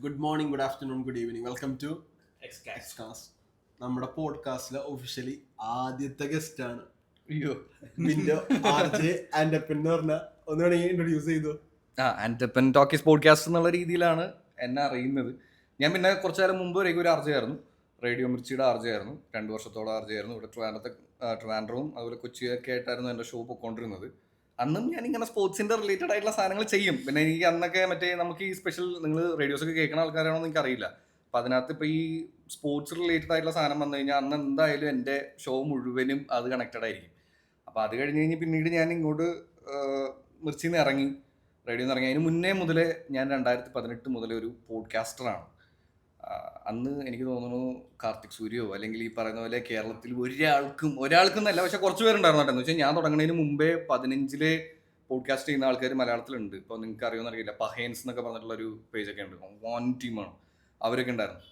Good morning, good afternoon, good evening. Welcome to Xcast. നമ്മുടെ പോഡ്കാസ്റ്റിലെ officially ആദ്യത്തെ guest ആണ്. അയ്യോ, പിന്നെ ആർജെ ആൻഡപ്പൻ എന്ന് പറഞ്ഞ ഒന്ന് വേണമെങ്കിൽ ഇൻട്രൊഡ്യൂസ് ചെയ്തു. ആൻറ്റപ്പൻ ടോക്കീസ് പോഡ്കാസ്റ്റ് എന്നുള്ള രീതിയിലാണ് എന്നെ അറിയുന്നത്. ഞാൻ പിന്നെ കുറച്ചു കാലം മുമ്പ് ഒരു ആർജയായിരുന്നു, റേഡിയോ മിർച്ചിയുടെ ആർജയായിരുന്നു. 2 വർഷത്തോളം ആർജയായിരുന്നു. ഇവിടെ ട്രിവാൻഡ്രവും അതുപോലെ കൊച്ചിയൊക്കെ ആയിട്ടായിരുന്നു എൻ്റെ ഷോ പൊയ്ക്കൊണ്ടിരുന്നത്. അന്നും ഞാനിങ്ങനെ സ്പോർട്സിൻ്റെ റിലേറ്റഡ് ആയിട്ടുള്ള സാധനങ്ങൾ ചെയ്യും. പിന്നെ എനിക്ക് അന്നൊക്കെ നമുക്ക് ഈ സ്പെഷ്യൽ നിങ്ങൾ റേഡിയോസൊക്കെ കേൾക്കുന്ന ആൾക്കാരാണോ എന്ന് എനിക്കറിയില്ല. അപ്പം അതിനകത്ത് ഇപ്പോൾ ഈ സ്പോർട്സ് റിലേറ്റഡ് ആയിട്ടുള്ള സാധനം വന്നു കഴിഞ്ഞാൽ അന്ന് എന്തായാലും എൻ്റെ ഷോ മുഴുവനും അത് കണക്റ്റഡ് ആയിരിക്കും. അപ്പോൾ അത് കഴിഞ്ഞ് പിന്നീട് ഞാൻ ഇങ്ങോട്ട് മിർച്ചിയിൽ നിന്ന് ഇറങ്ങി, റേഡിയോയിൽ നിന്ന് ഇറങ്ങി. അതിന് മുന്നേ മുതലേ ഞാൻ 2018 മുതലേ ഒരു പോഡ്കാസ്റ്ററാണ്. അന്ന് എനിക്ക് തോന്നുന്നു കാർത്തിക് സൂര്യോ അല്ലെങ്കിൽ ഈ പറയുന്ന പോലെ കേരളത്തിൽ ഒരാൾക്കും എന്നല്ല, പക്ഷെ കുറച്ച് പേരുണ്ടായിരുന്നു കേട്ടോ. എന്ന് വെച്ചാൽ ഞാൻ തുടങ്ങുന്നതിന് മുമ്പേ 15 പോഡ്കാസ്റ്റ് ചെയ്യുന്ന ആൾക്കാർ മലയാളത്തിലുണ്ട്. ഇപ്പോൾ നിങ്ങൾക്ക് അറിയുമെന്ന് അറിയില്ല, പഹേൻസ് എന്നൊക്കെ പറഞ്ഞിട്ടുള്ളൊരു പേജൊക്കെ ഉണ്ട്, വൺ ടീമാണ്, അവരൊക്കെ ഉണ്ടായിരുന്നു.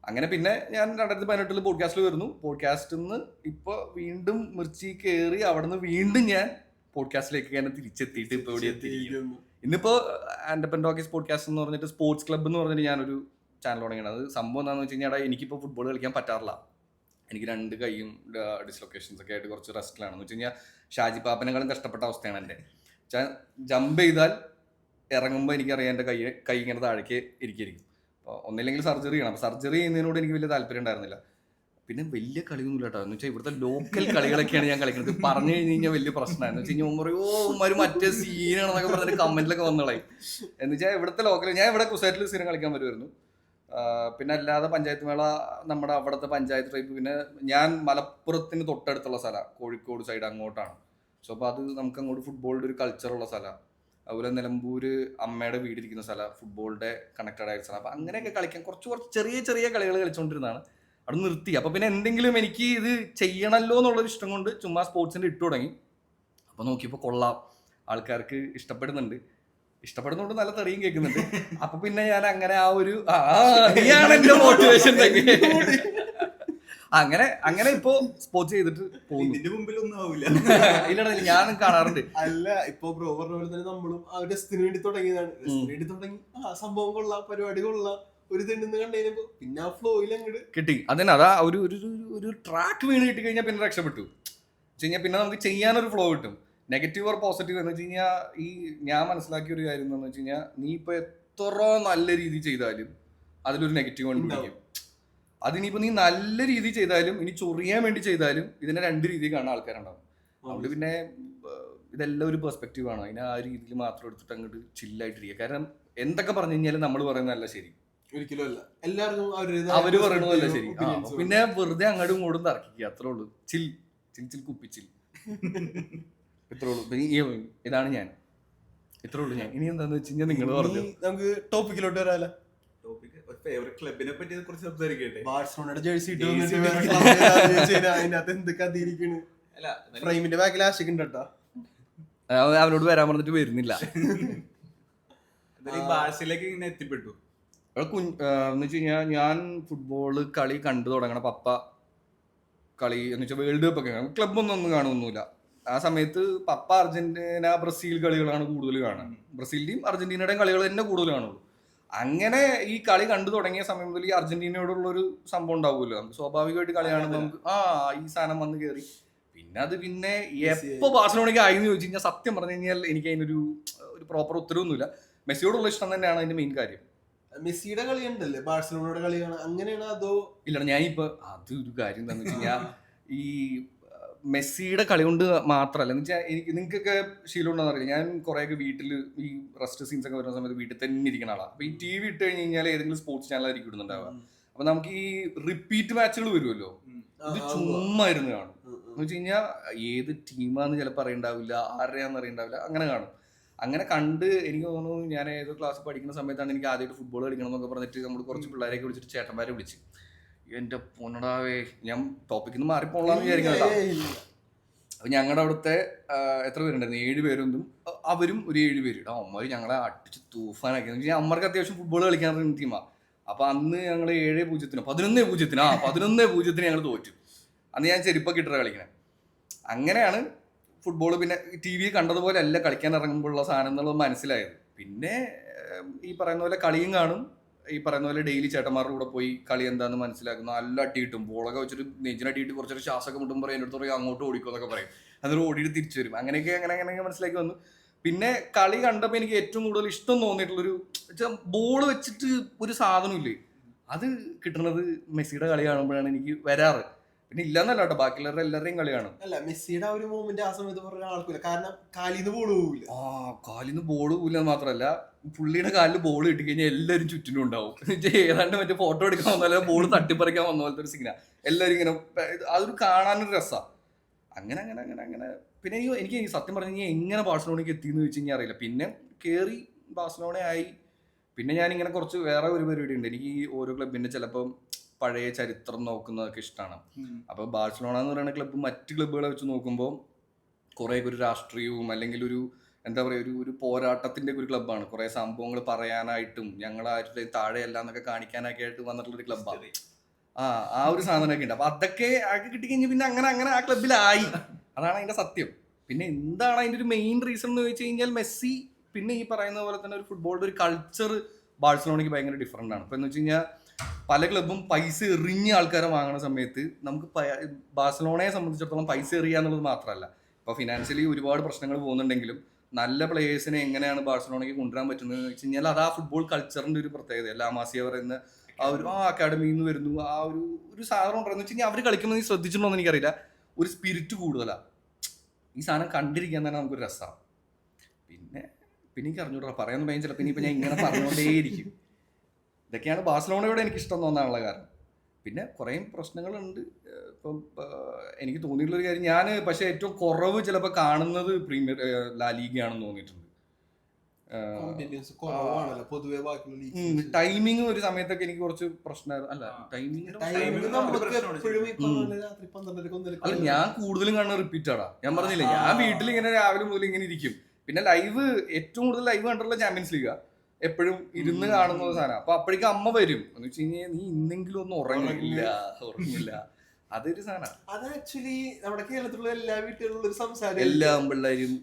അങ്ങനെ പിന്നെ ഞാൻ 2018 പോഡ്കാസ്റ്റിൽ വരുന്നു. പോഡ്കാസ്റ്റിൽ നിന്ന് ഇപ്പോൾ വീണ്ടും മിർച്ചി കയറി, അവിടെ നിന്ന് വീണ്ടും ഞാൻ പോഡ്കാസ്റ്റിലേക്ക് തന്നെ തിരിച്ചെത്തിയിട്ട് ഇപ്പോൾ ഇവിടെ എത്തിയിരിക്കുന്നു. ഇന്നിപ്പോൾ ആൻഡപ്പൻ ടോക്കീസ് പോഡ്കാസ്റ്റ് എന്ന് പറഞ്ഞിട്ട് സ്പോർട്സ് ക്ലബ്ബ് എന്ന് പറഞ്ഞിട്ട് ഞാനൊരു ചാനൽ തുടങ്ങിയാണ്. അത് സംഭവം എന്താണെന്ന് വെച്ച് കഴിഞ്ഞാൽ, എനിക്കിപ്പോൾ ഫുട്ബോൾ കളിക്കാൻ പറ്റാറില്ല. എനിക്ക് 2 കൈയും ഡിസ്ലൊക്കേഷൻസ് ഒക്കെ ആയിട്ട് കുറച്ച് റെസ്റ്റിലാണെന്ന് വെച്ച് കഴിഞ്ഞാൽ ഷാജി പാപ്പനെക്കാളും കഷ്ടപ്പെട്ട അവസ്ഥയാണ് എൻ്റെ. ജമ്പ് ചെയ്താൽ ഇറങ്ങുമ്പോൾ എനിക്കറിയാം എൻ്റെ കൈ ഇങ്ങനെ താഴേക്ക് ഇരിക്കും. അപ്പോൾ ഒന്നില്ലെങ്കിൽ സർജറി ചെയ്യണം. അപ്പോൾ സർജറി ചെയ്യുന്നതിനോട് എനിക്ക് വലിയ താല്പര്യം ഉണ്ടായിരുന്നില്ല. പിന്നെ വലിയ കളിയൊന്നും കേട്ടോ. എന്ന് വെച്ചാൽ ഇവിടുത്തെ ലോക്കൽ കളികളൊക്കെയാണ് ഞാൻ കളിക്കുന്നത്. പറഞ്ഞു കഴിഞ്ഞ് കഴിഞ്ഞാൽ വലിയ പ്രശ്നമായിരുന്നു. വെച്ച് കഴിഞ്ഞാൽ പറയോ ഉമ്മാര് മറ്റേ സീനാണെന്നൊക്കെ പറഞ്ഞിട്ട് കമന്റിലൊക്കെ വന്നോളായി. എന്ന് വെച്ചാൽ ഇവിടുത്തെ ലോക്കൽ, ഞാൻ ഇവിടെ കുസാറ്റിൽ സ്ഥിരം കളിക്കാൻ വരുമായിരുന്നു. പിന്നെ അല്ലാതെ പഞ്ചായത്ത് മേള, നമ്മുടെ അവിടുത്തെ പഞ്ചായത്ത് ടൈപ്പ്. പിന്നെ ഞാൻ മലപ്പുറത്തിന് തൊട്ടടുത്തുള്ള സ്ഥലമാണ്, കോഴിക്കോട് സൈഡ് അങ്ങോട്ടാണ്. സോ അപ്പോൾ അത് നമുക്ക് അങ്ങോട്ട് ഫുട്ബോളിൻ്റെ ഒരു കൾച്ചറുള്ള സ്ഥലമാണ്. അതുപോലെ നിലമ്പൂര് അമ്മയുടെ വീടിരിക്കുന്ന സ്ഥലം, ഫുട്ബോളിൻ്റെ കണക്റ്റഡ് ആയ സ്ഥലം. അപ്പം അങ്ങനെയൊക്കെ കളിക്കാൻ കുറച്ച് ചെറിയ കളികൾ കളിച്ചുകൊണ്ടിരുന്നതാണ്. അവിടെ നിർത്തി. അപ്പോൾ പിന്നെ എന്തെങ്കിലും എനിക്ക് ഇത് ചെയ്യണമല്ലോ എന്നുള്ളൊരു ഇഷ്ടം കൊണ്ട് ചുമ്മാ സ്പോർട്സിൻ്റെ ഇട്ടു തുടങ്ങി. അപ്പോൾ നോക്കിയപ്പോൾ കൊള്ളാം, ആൾക്കാർക്ക് ഇഷ്ടപ്പെടുന്നോണ്ട് നല്ല തെറിയും കേൾക്കുന്നുണ്ട്. അപ്പൊ പിന്നെ ഞാൻ അങ്ങനെ ആ ഒരു എന്റെ മോട്ടിവേഷൻ അങ്ങനെ ഇപ്പൊ സ്പോർട്സ് ചെയ്തിട്ട് പോകുന്നു. ഇല്ലടാ, ഞാൻ കാണാറുണ്ട്. അല്ല, ഇപ്പൊ ബ്രോ പറഞ്ഞ പോലെ തന്നെ നമ്മളും ആ ഡെസ്റ്റിന് വേണ്ടി തുടങ്ങിയതാണ്. സംഭവം കൊള്ളാം, പരിപാടി കൊള്ളാം, ഒരു തെണ്ണെന്ന് കണ്ടു പിന്നെ ആ ഫ്ലോയിൽ അങ്ങോട്ട് കിട്ടി. അതന്നെ, അതാ ഒരു ട്രാക്ക് വീണ് കിട്ടി കഴിഞ്ഞാൽ പിന്നെ രക്ഷപ്പെട്ടു. പിന്നെ നമുക്ക് ചെയ്യാനൊരു ഫ്ലോ കിട്ടും. നെഗറ്റീവ് ഓർ പോസിറ്റീവ് എന്ന് വെച്ച് കഴിഞ്ഞാൽ, ഈ ഞാൻ മനസ്സിലാക്കിയ ഒരു കാര്യം എന്താണെന്ന് വെച്ച് കഴിഞ്ഞാൽ, നീ ഇപ്പോൾ എത്ര നല്ല രീതി ചെയ്താലും അതിലൊരു നെഗറ്റീവ് കണ്ടുപിടിക്കും. അതിനിപ്പോൾ നീ നല്ല രീതി ചെയ്താലും ഇനി ചൊറിയാൻ വേണ്ടി ചെയ്താലും ഇതിനെ 2 രീതിയിൽ കാണുന്ന ആൾക്കാരുണ്ടാവും. അതുകൊണ്ട് പിന്നെ ഇതെല്ലാം ഒരു പെർസ്പെക്റ്റീവ് ആണ്. അതിനെ ആ രീതിയിൽ മാത്രം എടുത്തിട്ട് അങ്ങോട്ട് ചില്ലായിട്ടിരിക്കുക. കാരണം എന്തൊക്കെ പറഞ്ഞു കഴിഞ്ഞാലും നമ്മൾ പറയുന്നതല്ല ശരി, ഒരിക്കലും അല്ല. എല്ലാവർക്കും അവര് പറയണതല്ല ശരി. പിന്നെ വെറുതെ അങ്ങോട്ടും ഇങ്ങോട്ടും തർക്കിക്കുക, അത്രേ ഉള്ളൂ. ചിൽ കുപ്പിച്ചിൽ, ഇത്രേ ഉള്ളൂ. ഇതാണ് ഞാൻ, ഇത്രേ ഉള്ളൂ ഞാൻ. ഇനി എന്താന്ന് വെച്ച് കഴിഞ്ഞാൽ നിങ്ങൾ പറഞ്ഞു, നമുക്ക് ടോപ്പിക്കിലോട്ട് വരാല. ഫേവറേറ്റ് ക്ലബിനെ പറ്റി കുറച്ച് സംസാരിക്കട്ടെ. ബാഴ്സലോണയുടെ ജേഴ്സി അതിനകത്ത് എന്തൊക്കെ അതിരിക്കണ്. ഫ്രെയിമിന്റെ ബാക്കിൽ ആശിക്ക് ഉണ്ട് കേട്ടോ. അവനോട് വരാൻ പറഞ്ഞിട്ട് വരുന്നില്ല. ബാഴ്സയിലേക്ക് ഇങ്ങനെ എത്തിപ്പെട്ടു എന്ന് വെച്ച് കഴിഞ്ഞാൽ, ഞാൻ ഫുട്ബോള് കളി കണ്ടു തുടങ്ങണ പപ്പ കളി എന്ന് വെച്ചാൽ വേൾഡ് കപ്പ് ഒക്കെ ക്ലബ്ബൊന്നും കാണുമൊന്നുമില്ല. ആ സമയത്ത് പപ്പ അർജന്റീന ബ്രസീൽ കളികളാണ് കൂടുതൽ കാണുന്നത്. ബ്രസീലിന്റെയും അർജന്റീനയുടെയും കളികൾ തന്നെ കൂടുതൽ കാണുള്ളൂ. അങ്ങനെ ഈ കളി കണ്ടു തുടങ്ങിയ സമയം മുതൽ ഈ അർജന്റീനയോടുള്ളൊരു സംഭവം ഉണ്ടാവുമല്ലോ. നമുക്ക് സ്വാഭാവികമായിട്ട് കളി കാണുമ്പോൾ നമുക്ക് ഈ സാധനം വന്ന് കയറി. പിന്നെ എപ്പോ ബാഴ്സലോണയ്ക്ക് ആയി എന്ന് ചോദിച്ചു കഴിഞ്ഞാൽ, സത്യം പറഞ്ഞു കഴിഞ്ഞാൽ എനിക്ക് അതിനൊരു പ്രോപ്പർ ഉത്തരവൊന്നുമില്ല. മെസ്സിയോടുള്ള ഇഷ്ടം തന്നെയാണ് അതിന്റെ മെയിൻ കാര്യം. മെസ്സിയുടെ കളി ഉണ്ടല്ലേ, ബാഴ്സലോണയുടെ കളിയാണ്, അങ്ങനെയാണ് അതോ? ഇല്ല, ഞാനിപ്പോ അതൊരു കാര്യം എന്താണെന്ന് വെച്ച് കഴിഞ്ഞാൽ, ഈ മെസ്സിയുടെ കളി കൊണ്ട് മാത്രമല്ല, എന്ന് വെച്ചാൽ എനിക്ക് നിങ്ങൾക്കൊക്കെ ശീലം ഉണ്ടെന്ന് അറിയില്ല, ഞാൻ കുറേയൊക്കെ വീട്ടിൽ ഈ റെസ്റ്റ് സീൻസ് ഒക്കെ വരുന്ന സമയത്ത് വീട്ടിൽ തന്നെ ഇരിക്കുന്ന ആളാണ്. അപ്പോൾ ഈ TV ഇട്ട് കഴിഞ്ഞ് കഴിഞ്ഞാൽ ഏതെങ്കിലും സ്പോർട്സ് ചാനലായിരിക്കും ഇടുന്നുണ്ടാവുക. അപ്പോൾ നമുക്ക് ഈ റിപ്പീറ്റ് മാച്ചുകൾ വരുമല്ലോ, ഇത് ചുമ്മാ ഇരുന്ന് കാണും. എന്ന് വെച്ച് കഴിഞ്ഞാൽ ഏത് ടീമാന്ന് ചിലപ്പോൾ അറിയണ്ടാവില്ല, ആരുടെയാന്ന് അറിയണ്ടാവില്ല, അങ്ങനെ കാണും. അങ്ങനെ കണ്ട് എനിക്ക് തോന്നുന്നു, ഞാൻ ഏതോ ക്ലാസ് പഠിക്കുന്ന സമയത്താണ് എനിക്ക് ആദ്യമായിട്ട് ഫുട്ബോൾ കളിക്കണം എന്നൊക്കെ പറഞ്ഞിട്ട് നമ്മൾ കുറച്ച് പിള്ളേരെയൊക്കെ വിളിച്ചിട്ട് ചേട്ടന്മാരെ വിളിച്ച്, എൻ്റെ പൊന്നടാവേ, ഞാൻ ടോപ്പിക്കിൽ നിന്ന് മാറിപ്പോളാന്ന് വിചാരിക്കുന്നതാ. അപ്പൊ ഞങ്ങളുടെ അവിടുത്തെ എത്ര പേരുണ്ടായിരുന്നു, 7 പേരൊന്നും, അവരും ഒരു 7 പേര്. അമ്മമാര് ഞങ്ങളെ അടിച്ച് തൂഫാനാക്കി. അമ്മർക്ക് അത്യാവശ്യം ഫുട്ബോൾ കളിക്കാൻ അറിയുന്ന ടീമാണ്. അപ്പൊ അന്ന് ഞങ്ങൾ 7-0 11-0 ഞങ്ങൾ തോറ്റു. അന്ന് ഞാൻ ചെരുപ്പൊക്കെ ഇട്ടാ കളിക്കണേ. അങ്ങനെയാണ് ഫുട്ബോൾ പിന്നെ TV കണ്ടതുപോലെ അല്ല കളിക്കാൻ ഇറങ്ങുമ്പോഴുള്ള സാധനം എന്നുള്ളത് മനസ്സിലായത്. പിന്നെ ഈ പറയുന്ന പോലെ കളിയും കാണും, ഈ പറയുന്ന പോലെ ഡെയിലി ചേട്ടന്മാരുടെ കൂടെ പോയി കളി എന്താന്ന് മനസ്സിലാക്കുന്നു, നല്ല അടി കിട്ടും, ബോളൊക്കെ വെച്ചിട്ട് നെഞ്ചിനടിയിട്ട് കുറച്ചൊരു ശ്വാസമൊക്കെ മുട്ടും പറയും, എൻ്റെ അടുത്ത് പറയും അങ്ങോട്ട് ഓടിക്കും എന്നൊക്കെ പറയും, അതൊരു ഓടിയിട്ട് തിരിച്ചു വരും, അങ്ങനെയൊക്കെ മനസ്സിലാക്കി വന്നു. പിന്നെ കളി കണ്ടപ്പോൾ എനിക്ക് ഏറ്റവും കൂടുതൽ ഇഷ്ടം തോന്നിയിട്ടുള്ളൊരു ബോൾ വെച്ചിട്ട് ഒരു സാധനമില്ലേ, അത് കിട്ടുന്നത് മെസ്സിയുടെ കളി കാണുമ്പോഴാണ് എനിക്ക് വരാറ്. പിന്നെ ഇല്ലെന്നല്ല കേട്ടോ, ബാക്കിയുള്ളവരുടെ എല്ലാവരുടെയും കളി കാണും. അല്ല, മെസ്സിയുടെ ആ ഒരു മൂവ്മെന്റ് ആ സമയത്ത് പറഞ്ഞ ആൾക്കില്ല, കാരണം കാലിന്ന് ബോൾ പോകില്ല. കാലിന്ന് ബോൾ പോകില്ലെന്ന് മാത്രമല്ല, പുള്ളിയുടെ കാലിൽ ബോൾ കിട്ടിക്കഴിഞ്ഞാൽ എല്ലാവരും ചുറ്റിനും ഉണ്ടാവും. ഏതാണ്ട് മറ്റേ ഫോട്ടോ എടുക്കാൻ വന്നാലേ ബോൾ തട്ടിപ്പറിക്കാൻ വന്ന പോലത്തെ ഒരു സീനാ. എല്ലാവരും ഇങ്ങനെ അതൊരു കാണാനൊരു രസമാണ്. അങ്ങനെ പിന്നെ എനിക്ക് സത്യം പറഞ്ഞു കഴിഞ്ഞാൽ എങ്ങനെ ബാഴ്സലോണയ്ക്ക് എത്തിയെന്ന് ചോദിച്ചു കഴിഞ്ഞാൽ അറിയില്ല. പിന്നെ കയറി ബാഴ്സലോണ ആയി. പിന്നെ ഞാനിങ്ങനെ കുറച്ച് വേറെ ഒരു പരിപാടി ഉണ്ട്. എനിക്ക് ഈ ഓരോ ക്ലബിന്റെ ചിലപ്പം പഴയ ചരിത്രം നോക്കുന്നതൊക്കെ ഇഷ്ടമാണ്. അപ്പോൾ ബാഴ്സലോണ എന്ന് പറയുന്ന ക്ലബ്ബ് മറ്റ് ക്ലബ്ബുകളെ വെച്ച് നോക്കുമ്പോൾ കുറേ ഒരു രാഷ്ട്രീയവും അല്ലെങ്കിൽ ഒരു എന്താ പറയുക ഒരു പോരാട്ടത്തിന്റെ ഒരു ക്ലബ്ബാണ്. കുറേ സംഭവങ്ങൾ പറയാനായിട്ടും ഞങ്ങളാരുടെ താഴെയല്ല എന്നൊക്കെ കാണിക്കാനൊക്കെ ആയിട്ട് വന്നിട്ടുള്ളൊരു ക്ലബ്ബാണ്. ആ ഒരു സാധനമൊക്കെ ഉണ്ട്. അപ്പൊ അതൊക്കെ കിട്ടിക്കഴിഞ്ഞാൽ പിന്നെ അങ്ങനെ ആ ക്ലബ്ബിലായി. അതാണ് അതിന്റെ സത്യം. പിന്നെ എന്താണ് അതിന്റെ ഒരു മെയിൻ റീസൺ എന്ന് ചോദിച്ചു കഴിഞ്ഞാൽ മെസ്സി, പിന്നെ ഈ പറയുന്ന പോലെ തന്നെ ഒരു ഫുട്ബോളിന്റെ ഒരു കൾച്ചർ ബാഴ്സലോണയ്ക്ക് ഭയങ്കര ഡിഫറെന്റ് ആണ്. ഇപ്പൊ എന്ന് വെച്ച് കഴിഞ്ഞാൽ പല ക്ലബ്ബും പൈസ എറിഞ്ഞ ആൾക്കാരെ വാങ്ങുന്ന സമയത്ത് നമുക്ക് ബാഴ്സലോണയെ സംബന്ധിച്ചിടത്തോളം പൈസ എറിയുക എന്നുള്ളത് മാത്രമല്ല, ഇപ്പൊ ഫിനാൻഷ്യലി ഒരുപാട് പ്രശ്നങ്ങൾ പോകുന്നുണ്ടെങ്കിലും നല്ല പ്ലേയേഴ്സിനെ എങ്ങനെയാണ് ബാഴ്സലോണയ്ക്ക് കൊണ്ടുവരാൻ പറ്റുന്നത് വെച്ച് കഴിഞ്ഞാൽ അത് ആ ഫുട്ബോൾ കൾച്ചറിന്റെ ഒരു പ്രത്യേകത. ലാ മാസിയ പറയുന്ന ആ ഒരു അക്കാഡമിയിൽ നിന്ന് വരുന്നു ആ ഒരു സാധനം ഉണ്ടെന്ന് വെച്ച് കഴിഞ്ഞാൽ അവർ കളിക്കുന്നത് നീ ശ്രദ്ധിച്ചിട്ടുണ്ടോ എന്ന് എനിക്കറിയില്ല, ഒരു സ്പിരിറ്റ് കൂടുതലാണ്. ഈ സാധനം കണ്ടിരിക്കാൻ തന്നെ നമുക്കൊരു രസമാണ്. പിന്നെ എനിക്ക് അറിഞ്ഞൂടാ പറയാൻ ഭയം ചിലപ്പോൾ ഇനിയിപ്പോൾ ഞാൻ ഇങ്ങനെ പറഞ്ഞുകൊണ്ടേയിരിക്കും. ഇതൊക്കെയാണ് ബാഴ്സലോണയോടെ എനിക്ക് ഇഷ്ടം തോന്നാനുള്ള കാരണം. പിന്നെ കുറേ പ്രശ്നങ്ങളുണ്ട്. ഇപ്പം എനിക്ക് തോന്നിയിട്ടുള്ളൊരു കാര്യം, ഞാൻ പക്ഷേ ഏറ്റവും കുറവ് ചിലപ്പോൾ കാണുന്നത് പ്രീമിയർ ലാ ലീഗയാണെന്ന് തോന്നിയിട്ടുണ്ട്. ടൈമിങ് ഒരു സമയത്തൊക്കെ എനിക്ക് കുറച്ച് പ്രശ്നമായിരുന്നു. അല്ല അല്ല ഞാൻ കൂടുതലും കാണുന്ന റിപ്പീറ്റാടാ. ഞാൻ പറഞ്ഞില്ലേ, ഞാൻ വീട്ടിൽ ഇങ്ങനെ രാവിലെ മുതൽ ഇങ്ങനെ ഇരിക്കും. പിന്നെ ലൈവ് ഏറ്റവും കൂടുതൽ ലൈവ് കണ്ടിട്ടുള്ള ചാമ്പ്യൻസ് ലീഗാ, എപ്പോഴും ഇരുന്ന് കാണുന്ന സാധനം. അപ്പൊ അപ്പോഴേക്കും അമ്മ വരും എന്ന് വെച്ച് കഴിഞ്ഞാൽ നീ ഇന്നെങ്കിലും ഒന്നും ഉറങ്ങില്ല. അതൊരു സാധനം. അത് ആക്ച്വലി നമ്മുടെ കേരളത്തിലുള്ള എല്ലാ വീട്ടിലുള്ള ഒരു സംസാരം. എല്ലാ ആമ്പിള്ളേരും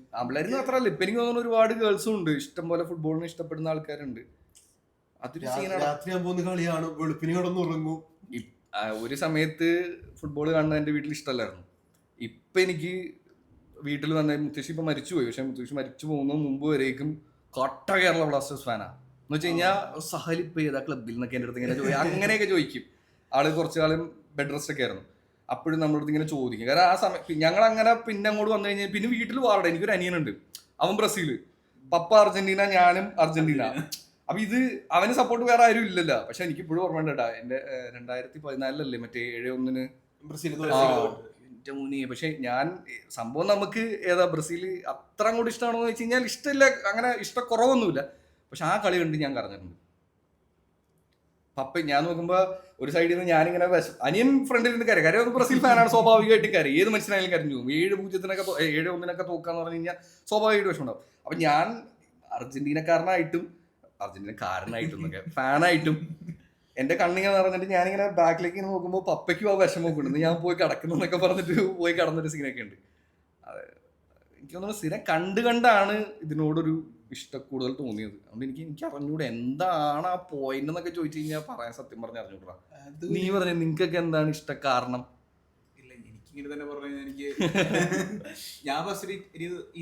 മാത്രമല്ല, ഇപ്പൊ എനിക്ക് തോന്നുന്നു ഒരുപാട് ഗേൾസും ഉണ്ട്, ഇഷ്ടം പോലെ ഫുട്ബോളിന് ഇഷ്ടപ്പെടുന്ന ആൾക്കാരുണ്ട്. അതൊരു സീനാണ്. രാത്രി ആകുമ്പോൾ കളിയാണ്, വെളുപ്പിന് കിടന്ന് ഉറങ്ങും. ഒരു സമയത്ത് ഫുട്ബോൾ കാണുന്നത് എന്റെ വീട്ടിൽ ഇഷ്ടമല്ലായിരുന്നു. ഇപ്പൊ എനിക്ക് വീട്ടിൽ വന്ന മുത്തശ്ശി ഇപ്പൊ മരിച്ചുപോയി, പക്ഷെ മുത്തശ്ശി മരിച്ചു പോകുന്നതിന് മുമ്പ് വരേക്കും കട്ട കേരള ബ്ലാസ്റ്റേഴ്സ് ഫാനാ. എന്ന് വെച്ച് കഴിഞ്ഞാൽ സഹലിപ്പ് ചെയ്ത ക്ലബിൽ നിന്നൊക്കെ എൻ്റെ അടുത്ത് ഇങ്ങനെ അങ്ങനെയൊക്കെ ചോദിക്കും. ആള് കുറച്ചു കാലം ബെഡ് റെസ്റ്റ് ഒക്കെ ആയിരുന്നു. അപ്പോഴും നമ്മുടെ അടുത്ത് ഇങ്ങനെ ചോദിക്കും. കാരണം ആ സമയം ഞങ്ങൾ അങ്ങനെ പിന്നെ അങ്ങോട്ട് വന്നു കഴിഞ്ഞാൽ പിന്നെ വീട്ടിൽ വാറട്ടെ. എനിക്കൊരു അനിയനുണ്ട്, അവൻ ബ്രസീല്, പപ്പ അർജന്റീന, ഞാനും അർജന്റീന. അപ്പൊ ഇത് അവന് സപ്പോർട്ട് വേറെ ആരും ഇല്ലല്ലോ. പക്ഷെ എനിക്ക് ഇപ്പോഴും ഓർമ്മ കേട്ടാ, എന്റെ 2014 മറ്റേ 7-1 ബ്രസീൽ. എന്റെ മുന്നേ. പക്ഷെ ഞാൻ സംഭവം നമുക്ക് ഏതാ ബ്രസീല് അത്ര അങ്ങോട്ട് ഇഷ്ടമാണോ എന്ന് വെച്ച് കഴിഞ്ഞാൽ ഇഷ്ടമില്ല, അങ്ങനെ ഇഷ്ടക്കുറവൊന്നുമില്ല. പക്ഷെ ആ കളി കണ്ട് ഞാൻ കരഞ്ഞിട്ടുണ്ട്. പപ്പ ഞാൻ നോക്കുമ്പോ ഒരു സൈഡിൽ നിന്ന് ഞാനിങ്ങനെ അനിയൻ ഫ്രണ്ടിൽ നിന്ന് കാര്യം ബ്രസീൽ ഫാനാണ്, സ്വാഭാവികമായിട്ടും കാര്യം ഏത് മനുഷ്യനായാലും കരഞ്ഞു. 7-0 തോക്കാന്ന് പറഞ്ഞു കഴിഞ്ഞാൽ സ്വാഭാവികമായിട്ട് വിഷമം ഉണ്ടാവും. അപ്പൊ ഞാൻ അർജന്റീനക്കാരനായിട്ടും എന്നൊക്കെ ഫാനായിട്ടും എന്റെ കണ്ണിങ്ങനെ നിറഞ്ഞിട്ട് ഞാനിങ്ങനെ ബാക്കിലേക്ക് ഇങ്ങനെ നോക്കുമ്പോൾ പപ്പയ്ക്കും ആ വിഷമമൊക്കെ ഉണ്ട്, ഞാൻ പോയി കിടക്കുന്നൊക്കെ പറഞ്ഞിട്ട് പോയി കിടന്നൊരു സീനൊക്കെ ഉണ്ട്. എനിക്ക് തോന്നുന്നു സ്ഥിരം കണ്ടാണ് ഇതിനോടൊരു ഇഷ്ടം കൂടുതൽ തോന്നിയത്. അതുകൊണ്ട് എനിക്ക് അറിഞ്ഞൂടെ എന്താണ് ആ പോയിന്റ് എന്നൊക്കെ ചോദിച്ചു കഴിഞ്ഞാൽ പറയാൻ സത്യം പറഞ്ഞ് അറിഞ്ഞൂടാ. നീ പറഞ്ഞ നിങ്ങൾക്കൊക്കെ എന്താണ് ഇഷ്ട കാരണം? ഇല്ല, എനിക്കിങ്ങനെ തന്നെ പറഞ്ഞു. എനിക്ക് ഞാൻ ഫസ്റ്റ്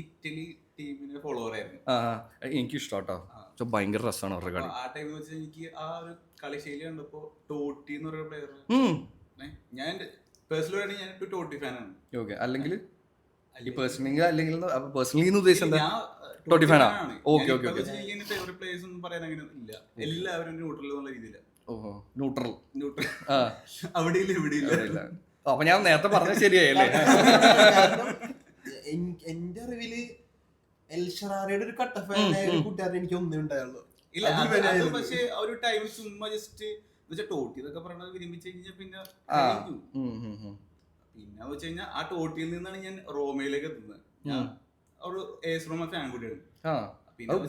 ഇറ്റലി ടീമിനെ ഫോളോവർ ആയിരുന്നു. എനിക്ക് ഇഷ്ടട്ടോ, ഭയങ്കര രസമാണ് അവരുടെ കളി. ആ ടൈം വെച്ചാൽ എനിക്ക് ആ ഒരു കളിശൈലി കണ്ടപ്പോ ടോട്ടി എന്ന് പറയുന്ന പ്ലെയർ, ഞാൻ പേഴ്സണലി ഞാൻ ടോട്ടി ഫാനാണ്. ഓക്കെ, അല്ലെങ്കിൽ ഉദ്ദേശം ടോട്ടി ഫാനാണ്. Okay okay okay. Favourite players ഒന്നും പറയാൻ അങ്ങനെ ഇല്ല, എല്ലാവരും ന്യൂട്രൽ എന്നുള്ള രീതിയിലാണ്. ഓഹോ, ന്യൂട്രൽ അവിടെ ഇല്ല ഇവിടെ ഇല്ല. അപ്പൊ ഞാൻ നേരത്തെ പറഞ്ഞത് ശരിയായല്ലേ? എന്റെ അറിവില് എൽഷറാറിയുടെ ഒരു കട്ട ഫാനായ ഒരു കൂട്ടുകാരൻ എനിക്ക് ഒന്നേ ഉണ്ടായുള്ളൂ. ഇല്ല, പക്ഷെ ആ ഒരു ടൈം ചുമ്മാ ജസ്റ്റ് ടോട്ടി എന്നൊക്കെ പറഞ്ഞത് വിരമിച്ചു കഴിഞ്ഞാൽ പിന്നെ വെച്ച് കഴിഞ്ഞാൽ ആ ടോട്ടിയിൽ നിന്നാണ് ഞാൻ റോമയിലേക്ക് എത്തുന്നത്. ഞാൻ ഒരു എസ് റോമ ഫാൻ കൂടിയാണ്.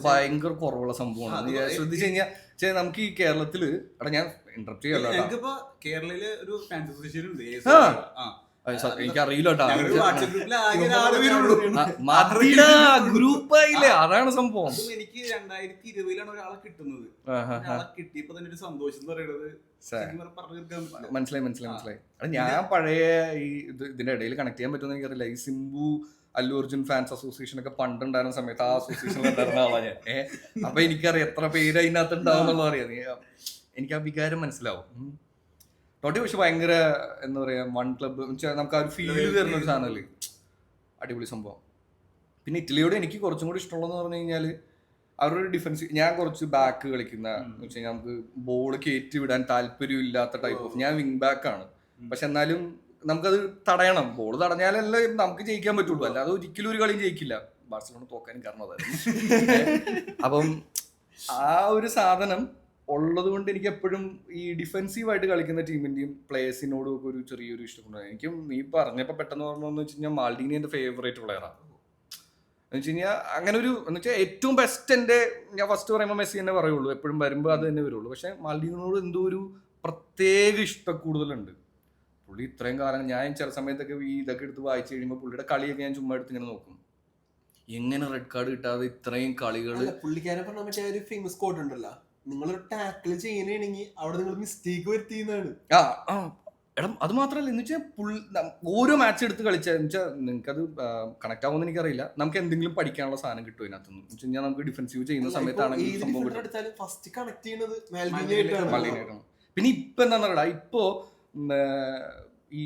ഭയങ്കര കുറവുള്ള സംഭവമാണ്. ശ്രദ്ധിച്ചു കഴിഞ്ഞാൽ നമുക്ക് ഈ കേരളത്തില് ഞാൻ ഇന്റർപ്റ്റ് ചെയ്യാം, ഞങ്ങൾക്കിപ്പോ കേരളയില് ഒരു ഫാൻസ് അസോസിയേഷൻ ഉണ്ട്. എനിക്കറിയില്ല വാട്സപ്പ് ഗ്രൂപ്പിൽ ആകെ ഒരാളെ പേരുള്ളൂ. ഗ്രൂപ്പായില്ലേ, അതാണ് സംഭവം. അതും എനിക്ക് 2020 ഒരാളെ കിട്ടുന്നത്. ഒരാളെ കിട്ടിയപ്പോ തന്നെ ഒരു സന്തോഷം എന്ന് പറയുന്നത് മനസ്സിലായി. ഞാൻ പഴയ ഇതിന്റെ ഇടയിൽ കണക്ട് ചെയ്യാൻ പറ്റുമെന്ന് എനിക്കറിയില്ല. ഈ സിംബു അല്ലു അർജുൻ ഫാൻസ് അസോസിയേഷൻ ഒക്കെ പണ്ടുണ്ടായിരുന്ന സമയത്ത് ആ അസോസിയേഷനിൽ ഉണ്ടായിരുന്ന ആളാണ് ഞാൻ. അപ്പൊ എനിക്കറിയാം എത്ര പേര് അതിനകത്ത് ഉണ്ടാവും എന്നുള്ളത് അറിയാം. എനിക്ക് ആ വികാരം മനസ്സിലാവും. ടോട്ടി പക്ഷെ ഭയങ്കര എന്താ പറയാ, വൺ ക്ലബ്ബ് നമുക്ക് ആ ഒരു ഫീല് തരുന്ന ഒരു സാധനമല്ലേ, അടിപൊളി സംഭവം. പിന്നെ ഇറ്റലിയോട് എനിക്ക് കുറച്ചും കൂടി ഇഷ്ടമുള്ളതെന്ന് പറഞ്ഞു കഴിഞ്ഞാല് അവരുടെ ഡിഫൻസ്. ഞാൻ കുറച്ച് ബാക്ക് കളിക്കുന്ന എന്ന് വെച്ച് കഴിഞ്ഞാൽ നമുക്ക് ബോൾ കയറ്റി വിടാൻ താല്പര്യം ഇല്ലാത്ത ടൈപ്പ് ഓഫ്, ഞാൻ വിങ് ബാക്ക് ആണ്. പക്ഷെ എന്നാലും നമുക്കത് തടയണം. ബോൾ തടഞ്ഞാലല്ലേ നമുക്ക് ജയിക്കാൻ പറ്റുള്ളൂ, അല്ലാതെ ഒരിക്കലും ഒരു കളിയും ജയിക്കില്ല. ബാർസലോണ തോക്കാനും കാരണം അതായിരുന്നു. അപ്പം ആ ഒരു സാധനം ഉള്ളത് കൊണ്ട് എനിക്ക് എപ്പോഴും ഈ ഡിഫെൻസീവായിട്ട് കളിക്കുന്ന ടീമിന്റെയും പ്ലേയേഴ്സിനോടും ഒക്കെ ഒരു ചെറിയൊരു ഇഷ്ടമുണ്ടായി. എനിക്കും നീ പറഞ്ഞപ്പോൾ പെട്ടെന്ന് പറഞ്ഞതെന്ന് വെച്ച് കഴിഞ്ഞാൽ മാൽഡീനി എൻ്റെ ഫേവറേറ്റ് പ്ലെയറാണ്. എന്ന് വെച്ച് കഴിഞ്ഞാൽ അങ്ങനെ ഒരു എന്ന് വെച്ചാൽ ഏറ്റവും ബെസ്റ്റ് എൻ്റെ, ഞാൻ ഫസ്റ്റ് പറയുമ്പോൾ മെസ്സി തന്നെ പറയുള്ളൂ, എപ്പോഴും വരുമ്പോൾ അത് തന്നെ വരുള്ളൂ. പക്ഷെ മാൽഡീനിനോട് എന്തോ ഒരു പ്രത്യേക ഇഷ്ടം കൂടുതലുണ്ട്. പുള്ളി ഇത്രയും കാലം ഞാൻ ചില സമയത്തൊക്കെ ഈ ഇതൊക്കെ എടുത്ത് വായിച്ചു കഴിയുമ്പോൾ പുള്ളിയുടെ കളിയൊക്കെ ഞാൻ ചുമ്മാ എടുത്ത് ഇങ്ങനെ നോക്കും, എങ്ങനെ റെഡ് കാർഡ് കിട്ടാതെ ഇത്രയും കളികൾ. പുള്ളിക്കാരെ പറഞ്ഞ മറ്റേ ഒരു ഫേമസ് കോട്ട് ഉണ്ടല്ലോ, നിങ്ങളൊരു ടാക്കിൾ ചെയ്യണമെങ്കിൽ അവിടെ നിങ്ങൾ മിസ്റ്റേക്ക് വരുത്തിയെന്നാണ്. എടാ അത് മാത്രമല്ല എന്ന് വെച്ചാൽ ഓരോ മാച്ച് എടുത്ത് കളിച്ചാൽ വെച്ചാൽ നിങ്ങൾക്കത് കണക്ട് ആവുമെന്ന് എനിക്കറിയില്ല, നമുക്ക് എന്തെങ്കിലും പഠിക്കാനുള്ള സാധനം കിട്ടും ഇതിനകത്തുനിന്ന്. വെച്ച് കഴിഞ്ഞാൽ നമുക്ക് ഡിഫെൻസീവ് ചെയ്യുന്ന സമയത്താണെങ്കിൽ സംഭവം കിട്ടും. പിന്നെ ഇപ്പൊ എന്താ പറയുക, ഇപ്പോ ഈ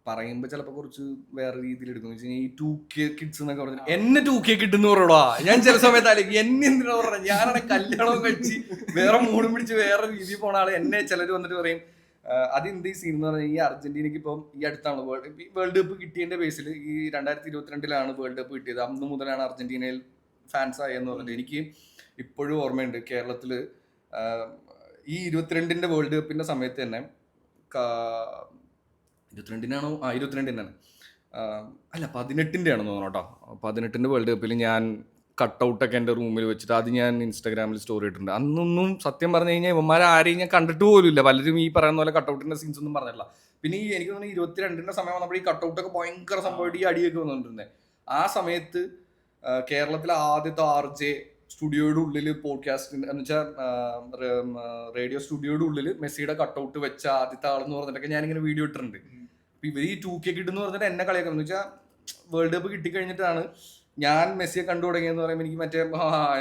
പറയുമ്പോ ചിലപ്പോ കുറച്ച് വേറെ രീതിയിൽ എടുക്കും. ഈ 2K കിഡ്സ് എന്നൊക്കെ പറഞ്ഞു എന്നെ 2K കിഡ്ന്ന് പറയടാ. ഞാൻ ചില സമയത്ത് ആലോചിക്കും എന്നെ എന്തിനാ പറഞ്ഞ, ഞാനാണ് കല്യാണം കഴിച്ച് വേറെ മൂടും പിടിച്ച് വേറെ രീതിയിൽ പോണ ആള്. എന്നെ ചിലർ വന്നിട്ട് പറയും അതെന്ത് ഈ സീൻ എന്ന് പറഞ്ഞാൽ, ഈ അർജന്റീനക്ക് ഇപ്പം ഈ അടുത്താണ് വേൾഡ് കപ്പ് കിട്ടിയതിന്റെ ബേസിൽ ഈ 2022 വേൾഡ് കപ്പ് കിട്ടിയത്. അന്ന് മുതലാണ് അർജന്റീനയിൽ ഫാൻസ് ആയെന്ന് പറഞ്ഞിട്ട് എനിക്ക് ഇപ്പോഴും ഓർമ്മയുണ്ട്. കേരളത്തില് ഈ 22 വേൾഡ് കപ്പിന്റെ സമയത്ത് തന്നെ 22-നാണോ 22-നാണ് അല്ല 18-ന്റെ ആണെന്ന് തോന്നുന്നു കേട്ടോ. 18 വേൾഡ് കപ്പിൽ ഞാൻ കട്ടൗട്ടൊക്കെ എൻ്റെ റൂമിൽ വെച്ചിട്ട് അത് ഞാൻ ഇൻസ്റ്റാഗ്രാമിൽ സ്റ്റോറി ഇട്ടിട്ടുണ്ട്. അന്നൊന്നും സത്യം പറഞ്ഞു കഴിഞ്ഞാൽ ഇവന്മാരെ ആരെയും ഞാൻ കണ്ടിട്ട് പോലും ഇല്ല. പലരും ഈ പറയുന്ന പോലെ കട്ടൗട്ടിൻ്റെ സീൻസ് ഒന്നും പറഞ്ഞില്ല. പിന്നെ ഈ എനിക്ക് തോന്നുന്നു 22-ന്റെ സമയം വന്നപ്പോൾ ഈ കട്ടൗട്ടൊക്കെ ഭയങ്കര സംഭവമായിട്ട് ഈ അടിയൊക്കെ വന്നുകൊണ്ടിരുന്നത്. ആ സമയത്ത് കേരളത്തിലെ ആദ്യത്തെ RJ സ്റ്റുഡിയോയുടെ ഉള്ളിൽ പോഡ്കാസ്റ്റ് എന്ന് വെച്ചാൽ റേഡിയോ സ്റ്റുഡിയോയുടെ ഉള്ളിൽ മെസ്സിയുടെ കട്ടൗട്ട് വെച്ച ആദ്യത്തെ ആളെന്ന് പറഞ്ഞിട്ടൊക്കെ ഞാനിങ്ങനെ വീഡിയോ ഇട്ടിട്ടുണ്ട്. അപ്പൊ ഇവർ ഈ 2K കിഡെന്ന് പറഞ്ഞിട്ട് എന്നെ കളിയാക്കുന്നത് എന്ന് വെച്ചാൽ വേൾഡ് കപ്പ് കിട്ടിക്കഴിഞ്ഞിട്ടാണ് ഞാൻ മെസ്സിയെ കണ്ടു തുടങ്ങിയെന്ന് പറയുമ്പോൾ എനിക്ക് മറ്റേ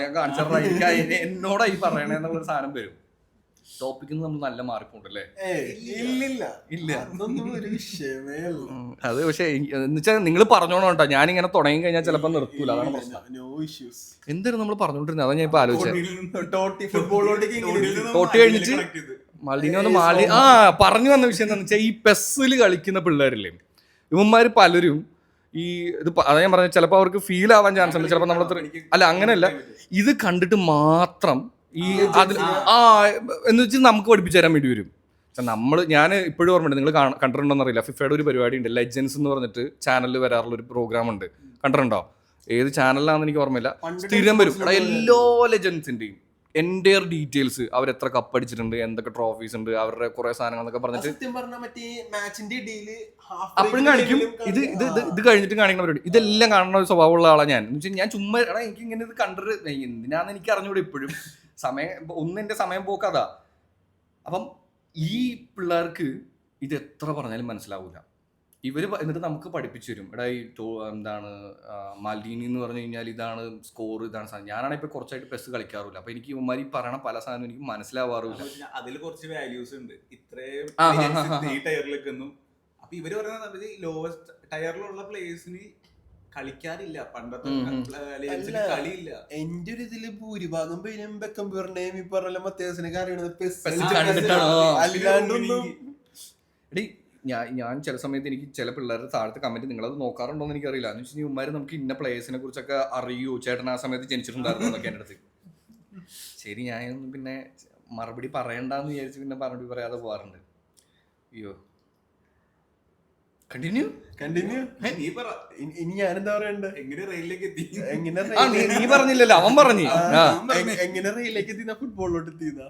ഞാൻ കാണിച്ചാൽ എനിക്ക് എന്നോടായി പറയണേ എന്നുള്ളൊരു സാധനം വരും. ടോപ്പിക്കിൽ നമ്മൾ നല്ല മാറിപ്പോണ്ടല്ലേ? ഇല്ല അത് പക്ഷെ എന്ന് വെച്ചാൽ നിങ്ങൾ പറഞ്ഞോണോ കേട്ടോ, ഞാനിങ്ങനെ തുടങ്ങി കഴിഞ്ഞാൽ ചിലപ്പോൾ നിർത്തൂല, അതാണ് പ്രശ്നം. എന്തായാലും നമ്മൾ പറഞ്ഞോണ്ടിരുന്നത്, അതാ ഞാൻ ഇപ്പൊ ആലോചിച്ചത്. ടോട്ടി കഴിഞ്ഞിട്ട് മാലിന്യ വന്ന് പറഞ്ഞു വന്ന വിഷയം എന്താണെന്ന് വെച്ചാൽ, ഈ പെസ്സിൽ കളിക്കുന്ന പിള്ളേരില്ലേ ഇവന്മാര് പലരും ഈ ഇത് അതാ ഞാൻ പറഞ്ഞത്, ചിലപ്പോൾ അവർക്ക് ഫീൽ ആവാൻ ചാൻസ് ഉണ്ട്. ചിലപ്പോൾ നമ്മൾ അല്ല അങ്ങനെയല്ല, ഇത് കണ്ടിട്ട് മാത്രം ഈ അതിൽ എന്ന് വെച്ചാൽ നമുക്ക് പഠിപ്പിച്ചു തരാൻ വേണ്ടി വരും. ഞാൻ ഇപ്പോഴും ഓർമ്മയുണ്ട്, നിങ്ങൾ കണ്ടിട്ടുണ്ടോന്ന് അറിയില്ല, ഫിഫയുടെ ഒരു പരിപാടി ഉണ്ട്, ലെജൻസ് എന്ന് പറഞ്ഞിട്ട് ചാനലിൽ വരാറുള്ള ഒരു പ്രോഗ്രാം ഉണ്ട്. കണ്ടിട്ടുണ്ടോ? ഏത് ചാനലിലാണെന്ന് എനിക്ക് ഓർമ്മയില്ല. സ്ഥിരം വരും എല്ലാ ലെജൻസിന്റെയും എൻ്റെയർ ഡീറ്റെയിൽസ്, അവരെത്ര കപ്പ് അടിച്ചിട്ടുണ്ട്, എന്തൊക്കെ ട്രോഫീസ് ഉണ്ട്, അവരുടെ കുറെ സാധനങ്ങൾ എന്നൊക്കെ പറഞ്ഞിട്ട് അപ്പോഴും കാണിക്കും. ഇത് കഴിഞ്ഞിട്ട് കാണിക്കുന്ന പരിപാടി, ഇതെല്ലാം കാണുന്ന ഒരു സ്വഭാവമുള്ള ആളാണ് ഞാൻ. എന്ന് വെച്ചാൽ ഞാൻ ചുമ്മാ എനിക്ക് ഇങ്ങനെ ഇത് കണ്ടിട്ട് എന്തിനാന്ന് എനിക്ക് അറിഞ്ഞൂടെ ഇപ്പോഴും. എന്റെ സമയം പോക്കതാ. അപ്പം ഈ പിള്ളേർക്ക് ഇത് എത്ര പറഞ്ഞാലും മനസ്സിലാവൂല. ഇവര് എന്നിട്ട് നമുക്ക് പഠിപ്പിച്ചു തരും, എടാ ഈ എന്താണ് മാൽഡീനി എന്ന് പറഞ്ഞു കഴിഞ്ഞാൽ ഇതാണ് സ്കോർ, ഇതാണ് സാധനം. ഞാനാണ് ഇപ്പൊ കുറച്ചായിട്ട് പെസ് കളിക്കാറില്ല, അപ്പൊ എനിക്ക് ഇവന്മാർ ഈ പറയണ പല സാധനം എനിക്ക് മനസ്സിലാവാറില്ല. അതിൽ കുറച്ച് വാല്യൂസ് ഉണ്ട് ഇത്രയും ടയറിലൊക്കെ ഒന്നും. അപ്പൊ ഇവര് പറയുന്നത് ലോവസ്റ്റ് ടയറിലുള്ള പ്ലേയേഴ്സിന് കളിക്കാറില്ല, പണ്ടത്തെ കളിയില്ല. എന്റെ ഒരു ഇതില് ഭൂരിഭാഗം പേരും ബെക്കംബറിനെയും ഈ പറഞ്ഞ മത്യാസിനൊക്കെ അറിയണത് അല്ലാണ്ടൊന്നും. ഞാൻ ചില സമയത്ത് എനിക്ക് ചില പിള്ളേരുടെ താഴത്തെ കമന്റ് നിങ്ങളത് നോക്കാറുണ്ടോ എന്ന് എനിക്കറിയില്ല. എന്ന് വെച്ചാൽ ഉമ്മാര് നമുക്ക് ഇന്ന പ്ലേയേഴ്സിനെ കുറിച്ചൊക്കെ അറിയോ, ചേട്ടൻ ആ സമയത്ത് ജനിച്ചിട്ടുണ്ടായിരുന്നു എന്നൊക്കെ എൻ്റെ അടുത്ത്. ശരി, ഞാനൊന്നും പിന്നെ മറുപടി പറയണ്ടെന്ന് വിചാരിച്ച് പിന്നെ മറുപടി പറയാതെ പോകാറുണ്ട്. അയ്യോ, കണ്ടിന്യൂ ഇനി ഞാനെന്താ പറയണ്ടേ? എങ്ങനെ റെയിലേക്ക് എത്തി? നീ പറഞ്ഞില്ലല്ലോ, അവൻ പറഞ്ഞു. എങ്ങനെ റെയിലേക്ക് എത്തിന്നാ ഫുട്ബോളിലോട്ട് എത്തിയതാ?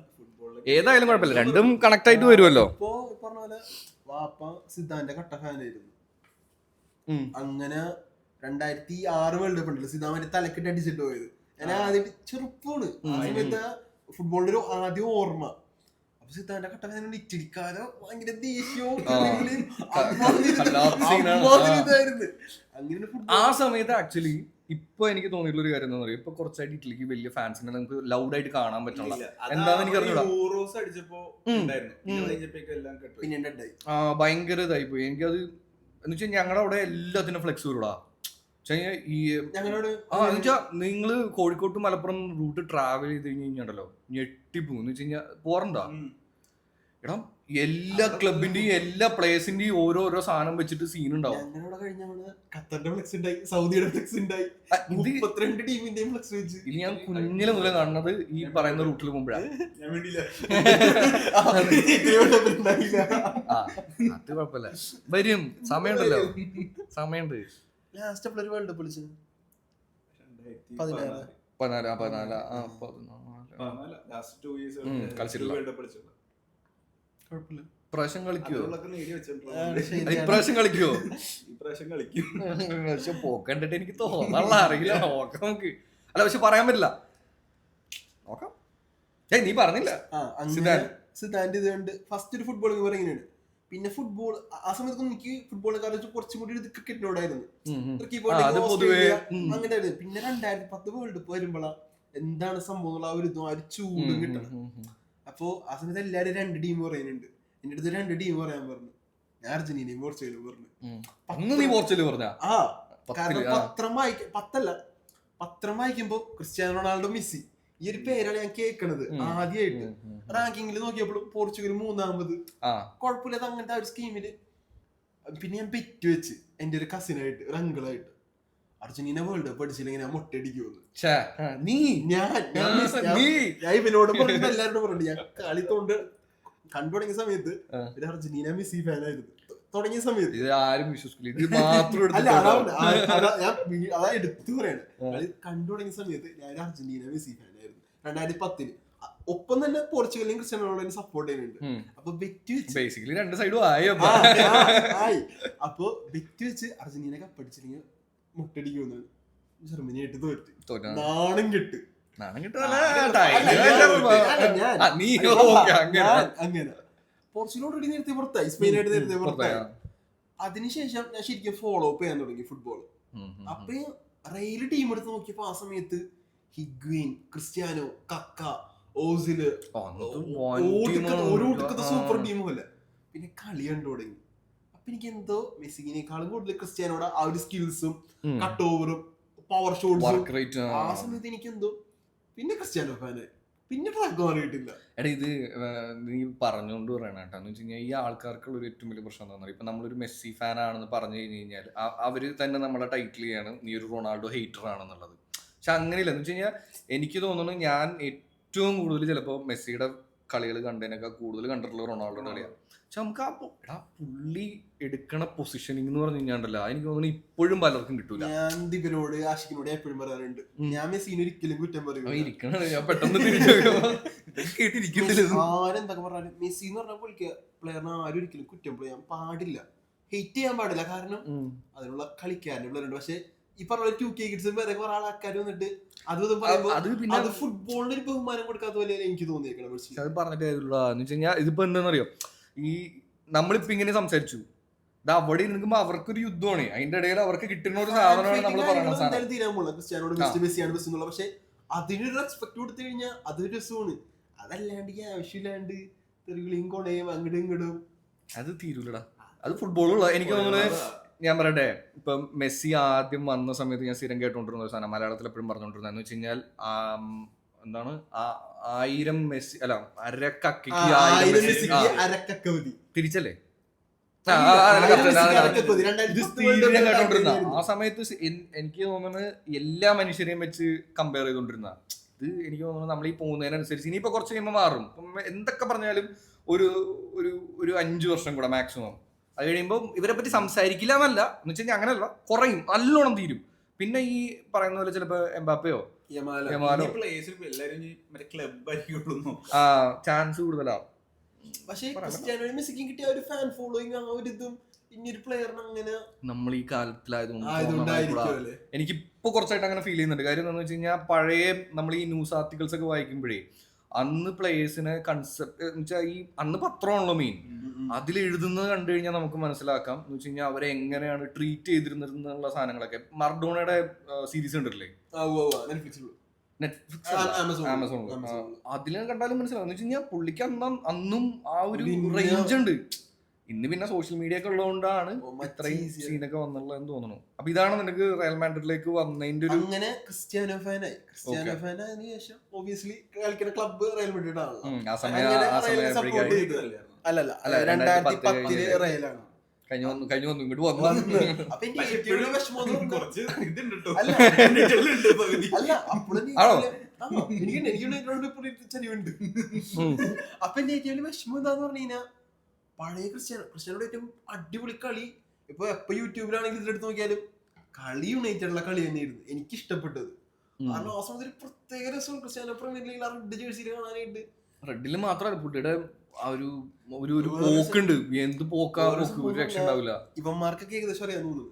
ഏതായാലും കുഴപ്പമില്ല, രണ്ടും കണക്ട് ആയിട്ട് വരുമല്ലോ. ഇപ്പൊ പറഞ്ഞ പോലെ വാപ്പ സിദ്ധാന്റെ കട്ട ഫാനായിരുന്നു. അങ്ങനെ 2006 വേൾഡ് കപ്പ് ഉണ്ടല്ലോ, സിദാമന്റെ തലക്കിട്ട് അടിച്ചിട്ട് പോയത്. ഞാൻ ആദ്യം ചെറുപ്പമാണ് ആ സമയത്ത് ഫുട്ബോളിന്റെ ഒരു ആദ്യം ഓർമ്മ. അപ്പൊ സിദാന്റെ കട്ട ഇച്ചിരിക്കാതെ ഭയങ്കര ദേഷ്യവും ഇതായിരുന്നു. അങ്ങനെ ആ സമയത്ത് ആക്ച്വലി ഇപ്പൊ എനിക്ക് തോന്നിയിട്ടുള്ള ഒരു കാര്യം എന്താ പറയുക, ഇപ്പൊ കുറച്ചായിട്ട് ഇറ്റലിക്ക് വലിയ ഫാൻസിനെ നമുക്ക് ലൗഡായിട്ട് കാണാൻ പറ്റില്ല. എന്താന്ന് എനിക്ക് അറിഞ്ഞൂടാ. ഭയങ്കര ഇതായി പോയി എനിക്കത്. എന്ന് വെച്ചാൽ ഞങ്ങളുടെ അവിടെ എല്ലാത്തിനും ഫ്ലെക്സിബിളാ. ഈ എന്നുവെച്ചാ നിങ്ങള് കോഴിക്കോട്ട് മലപ്പുറം റൂട്ട് ട്രാവൽ ചെയ്ത് കഴിഞ്ഞാണ്ടല്ലോ ഞെട്ടിപ്പോകും. എന്ന് വെച്ച് കഴിഞ്ഞാൽ പോറണ്ടാ എടാ, എല്ലാ ക്ലബിന്റെയും എല്ലാ പ്ലേസിന്റെയും ഓരോരോ സാധനം വെച്ചിട്ട് സീൻ ഉണ്ടാവും. ഖത്തറിന്റെ ഫ്ലെക്സ് ഉണ്ടായി, സൗദിയുടെ ഫ്ലെക്സ് ഉണ്ടായി, 32 ടീമിന്റെയും ഫ്ലെക്സ് വെച്ച്. ഇത് ഞാൻ കുഞ്ഞിലെ മുതലേ കാണുന്നത് ഈ പറയുന്ന റൂട്ടിൽ പോകുമ്പോഴാണ്. അത് കുഴപ്പമില്ല, വരും, സമയമുണ്ടല്ലോ, സമയമുണ്ട്. ലാസ്റ്റ് എപ്പോഴും വേൾഡ് കപ്പ് കളിച്ചത് 14 കളിച്ചിട്ടില്ല. ഇപ്രാവശ്യം കളിക്കുവോ? ഇപ്രാവശ്യം കളിക്കുവോ? പക്ഷെ പോക്കണ്ടിട്ട് എനിക്ക് തോന്നാനുള്ള അറിയില്ല. നോക്കാം നമുക്ക്. അല്ല പക്ഷെ പറയാൻ പറ്റില്ല, നോക്കാം. നീ പറഞ്ഞില്ല സിദാന്റെ ഇത് കണ്ട് ഫസ്റ്റ് ഒരു ഫുട്ബോൾ വിവരം എങ്ങനെയാണ്. പിന്നെ ഫുട്ബോൾ ആ സമയത്ത് എനിക്ക് ഫുട്ബോളിനെ കാര്യം കുറച്ചും കൂടി ക്രിക്കറ്റിനോടായിരുന്നു. അങ്ങനെ. പിന്നെ 2010 വേൾഡ് കപ്പ് വരുമ്പോഴാ എന്താണ് സംഭവം ആ ഒരു ചൂടും കിട്ടണം. അപ്പൊ ആ സമയത്ത് എല്ലാരും 2 ടീം പറയുന്നുണ്ട്. എന്റെ അടുത്ത് 2 ടീം പറയാൻ പറഞ്ഞു. ഞാൻ അർജന്റീനയും പോർച്ചുഗലും പറഞ്ഞു. പത്രം വായിക്കുമ്പോ ക്രിസ്ത്യാനോ റൊണാൾഡോ, മെസ്സി, ഈ ഒരു പേരാണ് ഞാൻ കേൾക്കണത് ആദ്യമായിട്ട്. റാങ്കിങ്ങിൽ നോക്കിയപ്പോഴും പോർച്ചുഗൽ 3ാമത്. കുഴപ്പമില്ലാത്ത അങ്ങനത്തെ ആ ഒരു സ്കീമില്. പിന്നെ ഞാൻ ബെറ്റ് വെച്ച് എന്റെ ഒരു കസിനായിട്ട്, ഒരു അങ്കിളായിട്ട്, അർജന്റീന വേൾഡ് കപ്പ് അടിച്ചില്ലെങ്കിൽ ഞാൻ മുട്ടടിക്കുമെന്ന്. ഞാൻ ഇവനോട് പറഞ്ഞു, എല്ലാവരോടും പറഞ്ഞു. ഞാൻ കളിത്തോണ്ട് കണ്ടു തുടങ്ങിയ സമയത്ത് ഒരു അർജന്റീന മെസ്സി ഫാനായിരുന്നു. തുടങ്ങിയ സമയത്ത് ആരും വിശ്വസിക്കില്ല. അതാ എടുത്തു പറയാണ്. കളി കണ്ടു തുടങ്ങിയ സമയത്ത് ഞാൻ ഒരു അർജന്റീന മെസ്സി ഫാനായിരുന്നു 2010. ഒപ്പം തന്നെ പോർച്ചുഗലിനും ക്രിസ്ത്യാനോ റൊണാൾഡോയും സപ്പോർട്ട് ചെയ്യുന്നുണ്ട്. അപ്പൊ ബെറ്റ് വെച്ച് രണ്ട് സൈഡും ആയി. അപ്പൊ ബെറ്റ് വെച്ച് അർജന്റീന കപ്പടിച്ചില്ലെങ്കിൽ മുട്ടടിക്കുമെന്ന് ജർമ്മനി ആയിട്ട് തോറ്റ്. നാണം കെട്ട് അങ്ങനെ പോർച്ചുഗലോട് നേരത്തെ പുറത്തായി, സ്പെയിനായിട്ട് നേരത്തെ പുറത്തായി. അതിനുശേഷം ഞാൻ ശരിക്കും ഫോളോ അപ്പ് ചെയ്യാൻ തുടങ്ങി ഫുട്ബോൾ. അപ്പൊ റെയിൽ ടീം എടുത്ത് നോക്കിയപ്പോ ആ സമയത്ത് ഹിഗ്വീൻ, ക്രിസ്ത്യാനോ, കക്ക, ഓസില് ഓരോരുത്തർക്ക് സൂപ്പർ ടീമുമല്ല. പിന്നെ കളി കണ്ടു തുടങ്ങി. അപ്പൊ എനിക്ക് എന്തോ മെസ്സിനേക്കാളും കൂടുതൽ ക്രിസ്ത്യാനോടെ ആ ഒരു സ്കിൽസും കട്ട് ഓവറും പവർ ഷോട്ട്സും ആ സമയത്ത് എനിക്ക് എന്തോ പിന്നെ ക്രിസ്ത്യാനോ ഫാനായി. പിന്നെ ട്രാക്ക് മാറിയിട്ടില്ല. എടാ ഇത് നീ പറഞ്ഞുകൊണ്ട് പറയണ കേട്ടോ. എന്ന് വെച്ച് കഴിഞ്ഞാൽ ഈ ആൾക്കാർക്കുള്ള ഒരു ഏറ്റവും വലിയ പ്രശ്നം എന്താ പറയുക, ഇപ്പൊ നമ്മളൊരു മെസ്സി ഫാൻ ആണെന്ന് പറഞ്ഞു കഴിഞ്ഞ് കഴിഞ്ഞാൽ അവര് തന്നെ നമ്മളെ ടൈറ്റിൽ ചെയ്യാണ് നീ ഒരു റൊണാൾഡോ ഹെയ്റ്റർ ആണെന്നുള്ളത്. പക്ഷെ അങ്ങനെയില്ല. എന്ന് വെച്ച് കഴിഞ്ഞാൽ എനിക്ക് തോന്നുന്നു ഞാൻ ഏറ്റവും കൂടുതൽ ചിലപ്പോൾ മെസ്സിയുടെ കളികൾ കണ്ടതിനൊക്കെ കൂടുതൽ കണ്ടിട്ടുള്ള റൊണാൾഡോയുടെ കളിയാണ്. പക്ഷെ നമുക്ക് ആ പുള്ളി എടുക്കണ പൊസിഷനിങ് എന്ന് പറഞ്ഞു കഴിഞ്ഞാണ്ടല്ലോ, എനിക്ക് തോന്നുന്നു ഇപ്പോഴും പലർക്കും കിട്ടൂല. ഞാൻ ദിവനോട് ആഷിഖിനോട് എപ്പോഴും പറയാറുണ്ട്, ഞാൻ മെസ്സിനെ ഒരിക്കലും കുറ്റം പറയും. പെട്ടെന്ന് ആരെന്തൊക്കെ പറഞ്ഞാലും മെസ്സി എന്ന് പറഞ്ഞ പുള്ളിക്ക് പ്ലെയറിനെ ആരും ഒരിക്കലും കുറ്റം പറയാൻ പാടില്ല, ഹെയ്റ്റ് ചെയ്യാൻ പാടില്ല. കാരണം അതിനുള്ള കളിക്കാരൻ്റെ പ്ലെയറുണ്ട്. പക്ഷെ ഈ പറഞ്ഞ 2K കിഡ്സും വേറെ കുറെ ആൾക്കാർ വന്നിട്ട് അതും പറയുമ്പോൾ അത് ഫുട്ബോളിന് ഒരു ബഹുമാനം കൊടുക്കാത്ത പോലെ എനിക്ക് തോന്നിയേക്കണം. അത് പറഞ്ഞിട്ട് എന്ന് വെച്ച് കഴിഞ്ഞാൽ ഇതിപ്പോ എന്താണെന്നറിയോ, ഈ നമ്മളിപ്പോ ഇങ്ങനെ സംസാരിച്ചു, ഇത് അവിടെ ഇരുന്നുമ്പോ അവർക്കൊരു യുദ്ധമാണ്, അതിന്റെ ഇടയിൽ അവർക്ക് കിട്ടുന്ന ഒരു സാധനമാണ് നമ്മൾ പറയുന്ന സാധനം. ക്രിസ്ത്യാനോട് പക്ഷെ അതിനൊരു റെസ്പെക്ട് കൊടുത്തു കഴിഞ്ഞാൽ അതൊരു രസമാണ്. അതല്ലാണ്ട് ഈ ആവശ്യമില്ലാണ്ട് തെറിവിളിയും കൊണയും അങ്ങോട്ടും ഇങ്ങോട്ടും അത് തീരൂലടാ. അത് ഫുട്ബോളുള്ള എനിക്ക് തോന്നുന്നത്. ഞാൻ പറയട്ടെ, ഇപ്പൊ മെസ്സി ആദ്യം വന്ന സമയത്ത് ഞാൻ സ്ഥിരം കേട്ടോണ്ടിരുന്ന ഒരു സാധനം, മലയാളത്തിൽ എപ്പോഴും പറഞ്ഞോണ്ടിരുന്ന എന്ന് വെച്ച് കഴിഞ്ഞാൽ എന്താണ് 1000 മെസ്സി അല്ല അരക്കക്ക് തിരിച്ചല്ലേ കേട്ടോണ്ടിരുന്ന ആ സമയത്ത്. എനിക്ക് തോന്നുന്നത് എല്ലാ മനുഷ്യരെയും വെച്ച് കമ്പയർ ചെയ്തോണ്ടിരുന്ന ഇത്. എനിക്ക് തോന്നുന്നു നമ്മൾ ഈ പോകുന്നതിനനുസരിച്ച് ഇനിയിപ്പോ കുറച്ച് കഴിയുമ്പോൾ മാറും. എന്തൊക്കെ പറഞ്ഞാലും ഒരു 5 വർഷം കൂടെ മാക്സിമം അത് കഴിയുമ്പോൾ ഇവരെ പറ്റി സംസാരിക്കില്ല എന്നല്ല, എന്ന് വെച്ച് കഴിഞ്ഞാൽ അങ്ങനെയല്ല, കുറയും, നല്ലോണം തീരും. പിന്നെ ഈ പറയുന്ന പോലെ ചിലപ്പോ എംബാപ്പയോ ചാൻസ് കൂടുതലാ. പക്ഷേ ക്രിസ്ത്യാനോ മെസ്സിക്കും കിട്ടിയ ഒരു ഫാൻ ഫോളോയിങ് ആ ഒരു ഇതും ഇനിയൊരു പ്ലെയറിന് അങ്ങനെ നമ്മൾ ഈ കാലത്തിലായതുകൊണ്ട് ആയതുകൊണ്ടായിരിക്കും. എനിക്കിപ്പോ കുറച്ചായിട്ട് അങ്ങനെ ഫീൽ ചെയ്യുന്നുണ്ട്. കാര്യം എന്താണെന്ന് വെച്ച് കഴിഞ്ഞാൽ പഴയ നമ്മൾ ഈ ന്യൂസ് ആർട്ടിക്കിൾസ് ഒക്കെ വായിക്കുമ്പോഴേ അന്ന് പ്ലേയേഴ്സിനെ കൺസെപ്റ്റ് എന്ന് വെച്ചാൽ ഈ അന്ന് പത്രമാണല്ലോ മെയിൻ, അതിൽ എഴുതുന്നത് കണ്ടു കഴിഞ്ഞാൽ നമുക്ക് മനസ്സിലാക്കാം എന്ന് വെച്ച് കഴിഞ്ഞാൽ അവരെ എങ്ങനെയാണ് ട്രീറ്റ് ചെയ്തിരുന്നുള്ള സാധനങ്ങളൊക്കെ. മർഡോണയുടെ സീരീസ് ഉണ്ടല്ലേ ആമസോൺ, അതിൽ കണ്ടാലും മനസ്സിലാവും. എന്ന് വെച്ച് കഴിഞ്ഞാൽ പുള്ളിക്ക് അന്നും ആ ഒരു റേഞ്ച് ഉണ്ട്. ഇന്ന് പിന്നെ സോഷ്യൽ മീഡിയ ഒക്കെ ഉള്ളതുകൊണ്ടാണ് ഇത്രയും സീനൊക്കെ വന്നുള്ളതെന്ന് തോന്നുന്നു. അപ്പൊ ഇതാണ് നിനക്ക് റയൽ മാഡ്രിഡിലേക്ക് വന്നതിന്റെ ഒരു അങ്ങനെ ക്രിസ്ത്യാനോ ഫാനായി. ക്രിസ്ത്യാനോ ഫാനായതിനു ശേഷം ഒബിയസ്ലി കളിക്കുന്ന ക്ലബ്ബ് റയൽ മാഡ്രിഡ് ആണല്ലോ. അല്ലല്ല 2010 റയലാണ്. കഴിഞ്ഞു വന്നു ഇങ്ങോട്ട് വന്നു. അപ്പൊ എനിക്ക് ഏറ്റവും വിഷമം അപ്പൊ എന്റെ ഏറ്റവും വിഷമം എന്താന്ന് പറഞ്ഞു കഴിഞ്ഞാൽ പഴയ ക്രിസ്ത്യാനോയുടെ ഏറ്റവും അടിപൊളി കളി ഇപ്പൊ എപ്പൊ യൂട്യൂബിലാണെങ്കിൽ ഇതിലെടുത്ത് നോക്കിയാലും കളി യുണൈറ്റഡുള്ള കളി തന്നെയായിരുന്നു എനിക്ക് ഇഷ്ടപ്പെട്ടത്. കാരണം ആ സമയത്ത് ഒരു പ്രത്യേക രസം ക്രിസ്ത്യാനോ പ്രീമിയർ ലീഗിൽ റെഡ് ജേഴ്സിയിൽ കാണാനായിട്ട്. റെഡില് മാത്രമല്ല പുള്ളിയുടെ ആ ഒരു പോക്കുണ്ട്. എന്ത് പോക്കാ ഒരു രക്ഷ ഉണ്ടാവില്ല. ഇവന്മാർക്കൊക്കെ ഏകദേശം അറിയാൻ തോന്നുന്നു.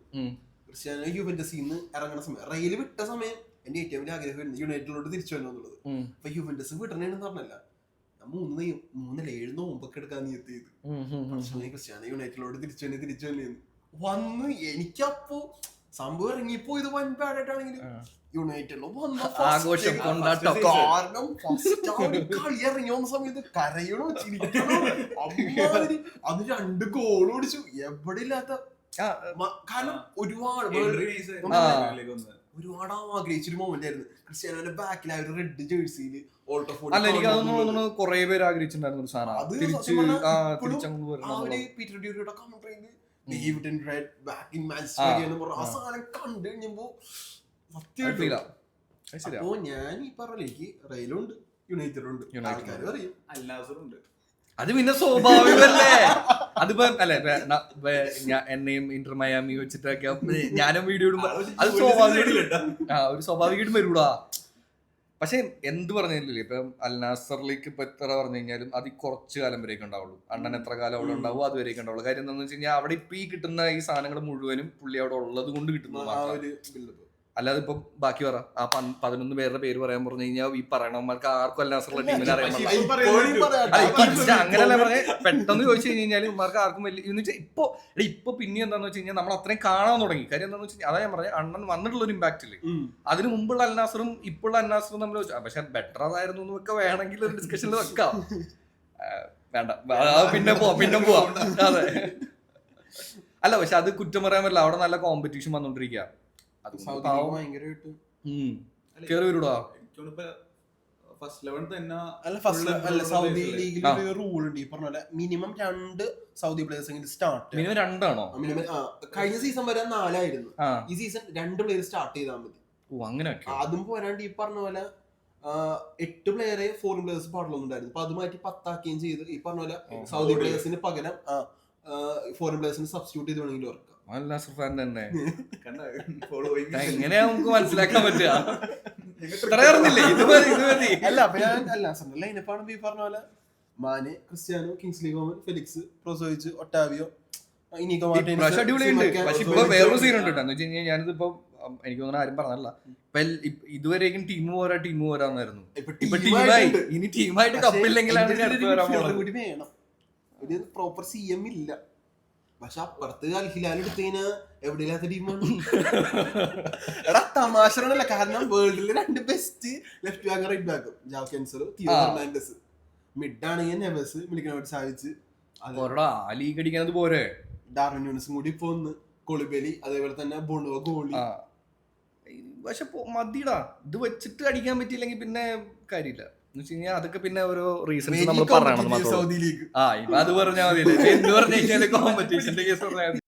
ക്രിസ്ത്യാനോ യുവന്റസിൽ നിന്ന് ഇറങ്ങുന്ന സമയം റെയിൽ വിട്ട സമയം എന്റെ ഏറ്റവും വലിയ ആഗ്രഹം യുണൈറ്റഡിലോട്ട് തിരിച്ചു വരണം എന്നുള്ളത്. അപ്പൊ യുവന്റസ് വിടണേന്ന് പറഞ്ഞല്ല, 7 നോമ്പൊക്കെ എടുക്കാൻ നീയത്ത് ചെയ്ത് ക്രിസ്ത്യാനോ യുണൈറ്റഡിലോട്ട് തിരിച്ചു വന്ന് എനിക്കപ്പോ സംഭവം ഇറങ്ങിപ്പോ ഇത് വൻ പാടായിട്ടാണെങ്കിലും യുണൈറ്റഡിലോ ആഘോഷം കാരണം കളി ഇറങ്ങി വന്ന സമയത്ത് കരയണോ ചിരിക്കണോ അമ്മാതിരി അത് 2 ഗോൾ ഓടിച്ചു. എവിടെ ഇല്ലാത്ത കാരണം ഒരുപാട് ആഗ്രഹിച്ചൊരു മൊമെന്റ് ആയിരുന്നു. ക്രിസ്ത്യാനോന്റെ ബാക്കിൽ ആ ഒരു റെഡ് ജേഴ്സിയിൽ അല്ല എനിക്ക് അതൊന്നും തോന്നുന്നു കുറെ പേര് ആഗ്രഹിച്ചിട്ടുണ്ടായിരുന്നു ഒരു സാധനം. പീറ്റർ ഡ്യൂരിയുടെ കമന്ററിയിൽ ആ സാധനം കണ്ടു കഴിഞ്ഞപ്പോ അപ്പോ ഞാൻ ഈ പറഞ്ഞ എനിക്ക് റയലുണ്ട് യുണൈറ്റഡുണ്ട് ആൾക്കാർ അറിയും അൽനാസറുണ്ട്. അത് പിന്നെ സ്വാഭാവികമല്ലേ. അതിപ്പോ അല്ലെ എന്നെയും ഇന്റർ മയാമി വെച്ചിട്ടൊക്കെ ഞാനും വീഡിയോ ഇടുമ്പോ അത് ഒരു സ്വാഭാവികമായിട്ടും വരൂടാ. പക്ഷെ എന്ത് പറഞ്ഞില്ലേ ഇപ്പൊ അൽനാസറിലേക്ക് ഇപ്പൊ എത്ര പറഞ്ഞു കഴിഞ്ഞാലും അത് കുറച്ച് കാലം വരെയൊക്കെ ഉണ്ടാവുള്ളൂ. അണ്ണൻ എത്ര കാലം അവിടെ ഉണ്ടാവും അതുവരെയൊക്കെ ഉണ്ടാവുള്ളൂ. കാര്യം എന്താണെന്ന് വെച്ച് കഴിഞ്ഞാൽ അവിടെ ഇപ്പൊ ഈ കിട്ടുന്ന ഈ സാധനങ്ങൾ മുഴുവനും പുള്ളി അവിടെ ഉള്ളത് കൊണ്ട് കിട്ടുന്നത്. അല്ലാതെ ഇപ്പൊ ബാക്കി പറ ആ 11 പേരുടെ പേര് പറയാൻ പറഞ്ഞു കഴിഞ്ഞാൽ ഈ പറയണവന്മാർക്ക് ആർക്കും അൽനാസറിലെ ടീമിനെ അറിയാൻ അങ്ങനെയല്ല പറഞ്ഞ പെട്ടെന്ന് ചോദിച്ചു കഴിഞ്ഞാൽ ഇവർക്ക് ആർക്കും വലിയ എന്ന് വെച്ചാൽ ഇപ്പൊ പിന്നെ എന്താന്ന് വെച്ച് കഴിഞ്ഞാൽ നമ്മൾ അത്രയും കാണാൻ തുടങ്ങി. കാര്യം എന്താന്ന് വെച്ച് കഴിഞ്ഞാൽ അതാ ഞാൻ പറഞ്ഞത് അണ്ണൻ വന്നിട്ടുള്ള ഒരു ഇമ്പാക്ട് ഇല്ലേ. അതിന് മുമ്പുള്ള അൽനാസറും ഇപ്പോഴുള്ള അൽനാസറും നമ്മൾ പക്ഷെ ബെറ്റർ അതായിരുന്നു എന്നൊക്കെ വേണമെങ്കിൽ ഒരു ഡിസ്കഷനിൽ വെക്കാം. വേണ്ട പിന്നെ പോവാം. അതെ അല്ല പക്ഷെ അത് കുറ്റം പറയാൻ പറ്റില്ല. അവിടെ നല്ല കോമ്പറ്റീഷൻ വന്നോണ്ടിരിക്കുക. കേറി വരൂടാ. സൗദി ലീഗിൽ ഒരു റൂൾ ഉണ്ട് ഈ പറഞ്ഞ പോലെ minimum 2 Saudi players start. Minimum 2 ആണോ? കഴിഞ്ഞ സീസൺ വരെ 4 ആയിരുന്നു. ഈ സീസൺ 2 പ്ലേയേഴ്സ് സ്റ്റാർട്ട് ചെയ്താൽ മതി. അങ്ങനെ അതും പോരാണ്ട് ഈ പറഞ്ഞ പോലെ 8 പ്ലെയറെ ഫോറിൻ പ്ലേയേഴ്സ് പാടുന്നുണ്ടായിരുന്നു. അപ്പൊ അത് മാറ്റി 10 ആക്കുകയും ചെയ്ത് ഈ പറഞ്ഞ പോലെ സൗദി പ്ലേയേഴ്സിന് പകരം ഫോറിൻ പ്ലേയേഴ്സിന് സബ്സ്റ്റിറ്റ്യൂട്ട് ചെയ്ത് വേണമെങ്കിൽ ഓർക്കാം. തന്നെ എങ്ങനെയാ നമുക്ക് മനസ്സിലാക്കാൻ പറ്റുക? അല്ല അപ്പൊ ഞാൻ അൽനാസറിന്റെ ലൈനപ്പാണ് ഈ പറഞ്ഞ പോലെ Mane, Cristiano, Kingsley Coman, Felix, Brozovic, Otavio, Inigo Martinez. അടിപൊളിയുണ്ട്. പക്ഷെ ഇപ്പൊ വേറൊരു സീൻ ഉണ്ട് എന്ന് വെച്ച് കഴിഞ്ഞാൽ ഞാനിതിപ്പോ എനിക്ക് തോന്നുന്നു ആരും പറഞ്ഞല്ല. ഇതുവരെയും ടീം പോരാന്നായിരുന്നു. ഇപ്പൊ ടീമായി. ഇനി ടീമായിട്ട് കപ്പില്ലെങ്കിലാണ് ഒരു പ്രോപ്പർ CM ഇല്ല. പക്ഷെ അപ്പുറത്ത് അൽ ഹിലാൽ എടുത്തതിന് എവിടെയില്ലാത്ത ടീമാണ്. എടാ തമാശല്ല. കാരണം വേൾഡിലെ 2 ബെസ്റ്റ് ലെഫ്റ്റ് ബാക്ക് റൈറ്റ് ബാക്കും ജാവ് കാൻസലോ, തിയോ ഹെർണാണ്ടസ്. മിഡ് ആണെങ്കിൽ നെവസ്, മിലിക്കനോവിച്ച് സാവിച്ച്, ലീഗ് അടിക്കുന്നത് പോരെ. ഡാർവിൻ ന്യൂനസും കൂടി ഇപ്പൊ ഒന്ന് കൊളിബലി, അതേപോലെ തന്നെ ബോണോ ഗോളി. പക്ഷെ മതിടാ, ഇത് വെച്ചിട്ട് അടിക്കാൻ പറ്റിയില്ലെങ്കിൽ പിന്നെ കാര്യമില്ല. അതൊക്കെ പിന്നെ ഓരോ റീസൺസ് നമ്മൾ പറയണം. സൗദി ലീഗ് അത് പറഞ്ഞാൽ മതി. എന്ത് പറഞ്ഞു കഴിഞ്ഞാൽ കോമ്പറ്റീഷന്റെ കേസ് പറഞ്ഞാൽ